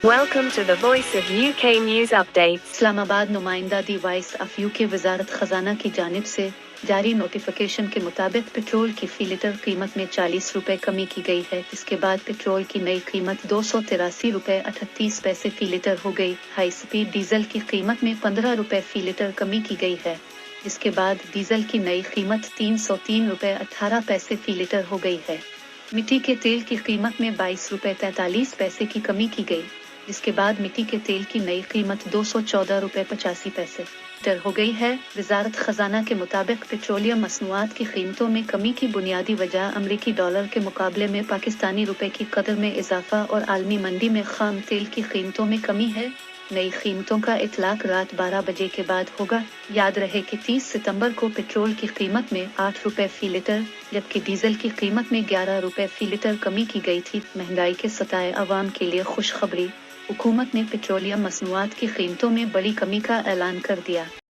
Welcome to the Voice of UK News Updates. Islamabad नुमाइंदा दी voice of UK वजारत खजाना की जानिब से जारी नोटिफिकेशन के मुताबिक पेट्रोल की फी लीटर कीमत में 40 रुपए कमी की गई है। इसके बाद पेट्रोल की नई कीमत 283 रुपए 38 पैसे फी लीटर हो गई। हाई स्पीड डीजल की कीमत में 15 रुपए फी लीटर कमी की गई है। इसके बाद डीजल की नई कीमत 303 रुपए 18 पैसे फी लीटर हो गई है। मिट्टी के तेल की कीमत में 22 रुपए 43 पैसे की कमी की गई। इसके बाद मिट्टी के तेल की नई कीमत 214 रुपए 85 पैसे लीटर हो गई है। वजारत खजाना के मुताबिक पेट्रोलियम मसनूआत की कीमतों में कमी की बुनियादी वजह अमरीकी डॉलर के मुकाबले में पाकिस्तानी रुपए की कदर में इजाफा और आलमी मंडी में खाम तेल की कीमतों में कमी है। नई कीमतों का इतलाक रात 12 बजे के बाद होगा। याद रहे कि 30 सितंबर को पेट्रोल की कीमत में 8 रुपए फी लीटर जबकि डीजल की कीमत में 11 रुपए फी लीटर कमी की गई थी। महंगाई के सताए अवाम के लिए खुशखबरी, हुकूमत ने पेट्रोलियम मसनूआत की कीमतों में बड़ी कमी का ऐलान कर दिया।